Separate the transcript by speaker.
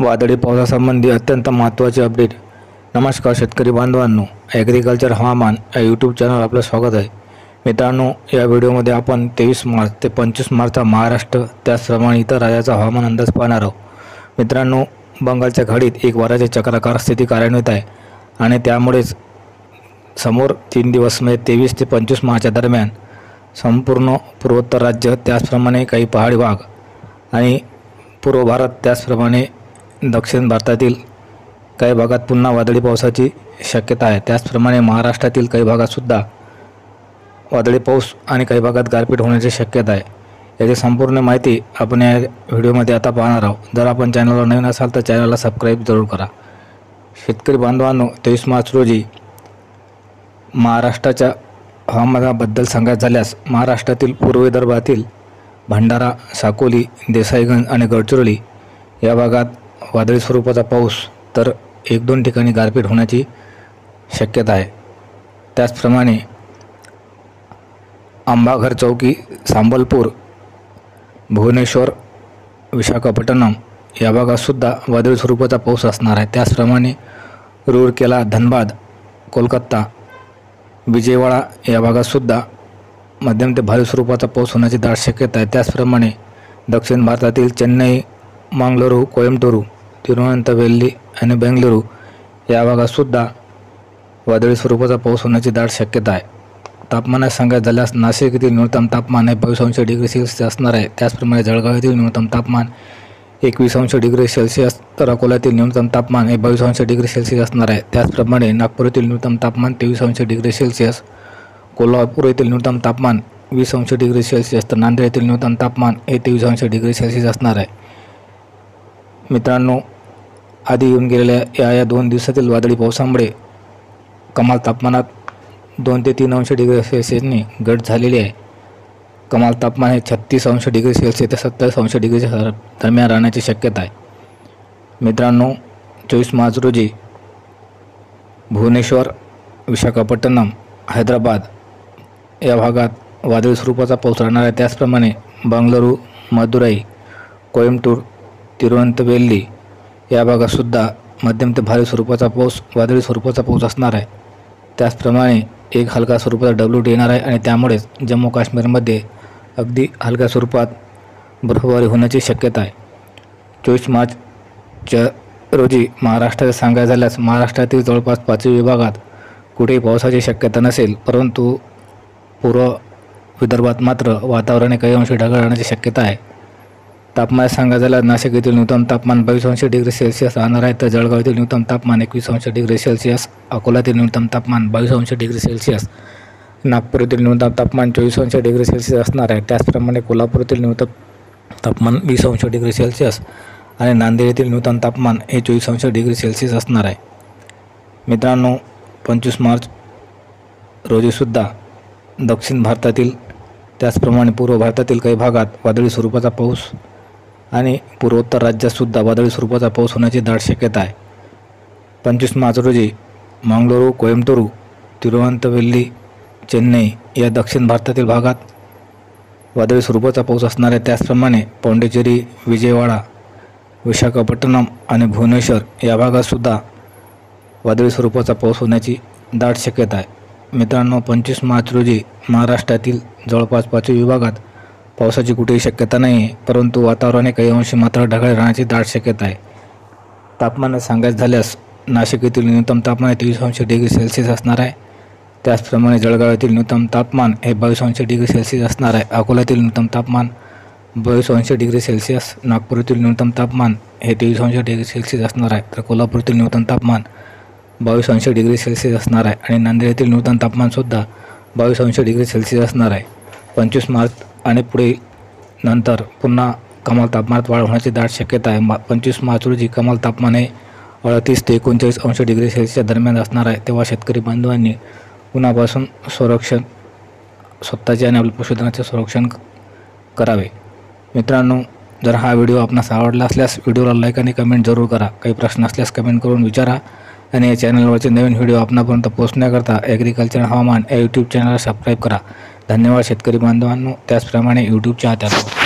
Speaker 1: वादळी पावसासंबंधी अत्यंत महत्त्वाचे अपडेट। नमस्कार शेतकरी बांधवांनो, ॲग्रिकल्चर हवामान या यूट्यूब चॅनल आपलं स्वागत आहे। मित्रांनो, या व्हिडिओमध्ये आपण 23 मार्च ते 25 मार्चचा महाराष्ट्र त्याचप्रमाणे इतर राज्याचा हवामान अंदाज पाहणार आहोत। मित्रांनो, बंगालच्या खाडीत एक वाऱ्याची चक्राकार स्थिती कार्यान्वित आहे आणि त्यामुळेच समोर 3 दिवस म्हणजे 23 ते 25 मार्चच्या दरम्यान संपूर्ण पूर्वोत्तर राज्य त्याचप्रमाणे काही पहाडी भाग आणि पूर्व भारत त्याचप्रमाणे दक्षिण भारतातील काही भागात पुन्हा वादळी पावसाची शक्यता आहे। त्याचप्रमाणे महाराष्ट्रातील काही भागातसुद्धा वादळी पाऊस आणि काही भागात गारपीट होण्याची शक्यता आहे। याची संपूर्ण माहिती आपण या व्हिडिओमध्ये आता पाहणार आहोत। जर आपण चॅनलवर नवीन असाल तर चॅनलला सबस्क्राईब जरूर करा। शेतकरी बांधवांनो, 23 मार्च रोजी महाराष्ट्राच्या हवामानाबद्दल सांगायचं झाल्यास महाराष्ट्रातील पूर्व विदर्भातील भंडारा, साकोली, देसाईगंज आणि गडचिरोली या भागात वादळी स्वरूपाचा पाऊस तर 1-2 ठिकाणी गारपीट होण्याची शक्यता आहे। त्याचप्रमाणे अंबाघर चौकी, संबलपूर, भुवनेश्वर, विशाखापट्टणम या भागातसुद्धा वादळी स्वरूपाचा पाऊस असणार आहे। त्याचप्रमाणे रूरकेला, धनबाद, कोलकाता, विजयवाडा या भागातसुद्धा मध्यम ते भारी स्वरूपाचा पाऊस होण्याची दाट शक्यता आहे। त्याचप्रमाणे दक्षिण भारतातील चेन्नई, मंगळुरू, कोयंबटूर, तिरुवनंतवेल्ली आणि बेंगलुरू या भागातसुद्धा वादळी स्वरूपाचा पाऊस होण्याची दाट शक्यता आहे। तापमानात सांगायचं झाल्यास नाशिक येथील न्यूनतम तापमान 22 डिग्री सेल्सिअस असणार आहे। त्याचप्रमाणे जळगाव येथील न्यूनतम तापमान 21 डिग्री सेल्सिअस तर अकोला येथील न्यूनतम तापमान 22 डिग्री सेल्सिअस असणार आहे। त्याचप्रमाणे नागपूर येथील न्यूनतम तापमान 23 डिग्री सेल्सिअस, कोल्हापूर येथील न्यूनतम तापमान 20 डिग्री सेल्सिअस तर नांदेड येथील न्यूनतम तापमान 23 डिग्री सेल्सिअस असणार आहे। मित्रांनो, आधी येऊन गेलेल्या या 2 दिवसातील वादळी पावसामुळे कमाल तापमानात 2 ते 3 डिग्री सेल्सिअसने घट झालेली आहे। कमाल तापमान हे 36 डिग्री सेल्सिअस ते 27 डिग्री दरम्यान राहण्याची शक्यता आहे। मित्रांनो, 24 मार्च रोजी भुवनेश्वर, विशाखापट्टणम, हैदराबाद या भागात वादळी स्वरूपाचा पाऊस राहणार आहे। त्याचप्रमाणे बंगळुरू, मदुराई, कोयंबटूर, तिरुवनंतवेल्ली या भागातसुद्धा मध्यम ते भारी स्वरूपाचा पाऊस, वादळी स्वरूपाचा पाऊस असणार आहे। त्याचप्रमाणे एक हलका स्वरूपाचा WT येणार आहे आणि त्यामुळेच जम्मू काश्मीरमध्ये अगदी हलक्या स्वरूपात बर्फबारी होण्याची शक्यता आहे। 24 मार्चच्या रोजी महाराष्ट्रात सांगायचं झाल्यास महाराष्ट्रातील जवळपास 5 विभागात कुठेही पावसाची शक्यता नसेल, परंतु पूर्व विदर्भात मात्र वातावरणाने काही अंशी ढगाळ राहण्याची शक्यता आहे। तापमान सांगायचं झाल्यास नाशिक येथील न्यूनतम तापमान 22 डिग्री सेल्सिअस राहणार आहे तर जळगाव येथील न्यूनतम तापमान 21 डिग्री सेल्सिअस, अकोला येथील न्यूनतम तापमान 22 डिग्री सेल्सिअस, नागपूर येथील न्यूनतम तापमान 24 डिग्री सेल्सिअस असणार आहे। त्याचप्रमाणे कोल्हापूर येथील न्यूनतम तापमान 20 डिग्री सेल्सिअस आणि नांदेड येथील न्यूनतम तापमान हे 24 डिग्री सेल्सिअस असणार आहे। मित्रांनो, 25 मार्च रोजीसुद्धा दक्षिण भारतातील त्याचप्रमाणे पूर्व भारतातील काही भागात वादळी स्वरूपाचा पाऊस आणि पूर्वोत्तर राज्यातसुद्धा वादळी स्वरूपाचा पाऊस होण्याची दाट शक्यता आहे। 25 मार्च रोजी मंगळुरू, कोयंबटूर, तिरुवनंतवेल्ली, चेन्नई या दक्षिण भारतातील भागात वादळी स्वरूपाचा पाऊस असणार आहे। त्याचप्रमाणे पॉंडिचेरी, विजयवाडा, विशाखापट्टणम आणि भुवनेश्वर या भागातसुद्धा वादळी स्वरूपाचा पाऊस होण्याची दाट शक्यता आहे। मित्रांनो, 25 मार्च रोजी महाराष्ट्रातील जवळपास 5 विभागात पावसाची कुठेही शक्यता नाही आहे, परंतु वातावरणाने काही अंशी मात्र ढगाळ राहण्याची दाट शक्यता आहे। तापमानात सांगायचं झाल्यास नाशिक येथील न्यूनतम तापमान 23 डिग्री सेल्सिअस असणार आहे। त्याचप्रमाणे जळगाव येथील न्यूनतम तापमान हे 22 डिग्री सेल्सिअस असणार आहे। अकोला येथील न्यूनतम तापमान 22 डिग्री सेल्सिअस, नागपूर येथील न्यूनतम तापमान हे 23 डिग्री सेल्सिअस असणार आहे तर कोल्हापूर येथील न्यूनतम तापमान 22 डिग्री सेल्सिअस असणार आहे आणि नांदेड येथील न्यूनतम तापमानसुद्धा 22 डिग्री सेल्सिअस असणार आहे। 25 मार्च आणि पुढे नंतर पुन्हा कमाल तापमानात वाढ होण्याची दाट शक्यता आहे। 25 मार्च रोजी कमाल तापमान हे 38 ते 39 डिग्री सेल्सिअस दरम्यान असणार आहे। तेव्हा शेतकरी बांधवांनी उन्हापासून संरक्षण स्वतःचे आणि आपल्या पशुधनाचे संरक्षण करावे। मित्रांनो, जर हा व्हिडिओ आपणास आवडला असल्यास व्हिडिओला लाईक आणि कमेंट जरूर करा। काही प्रश्न असल्यास कमेंट करून विचारा आणि या चॅनलवरचे नवीन व्हिडिओ आपणापर्यंत पोहोचण्याकरता ॲग्रिकल्चर हवामान या यूट्यूब चॅनलला सबस्क्राईब करा। धन्यवाद शेतकरी बांधवांनो, त्याचप्रमाणे यूट्यूब चाहत्यांनो।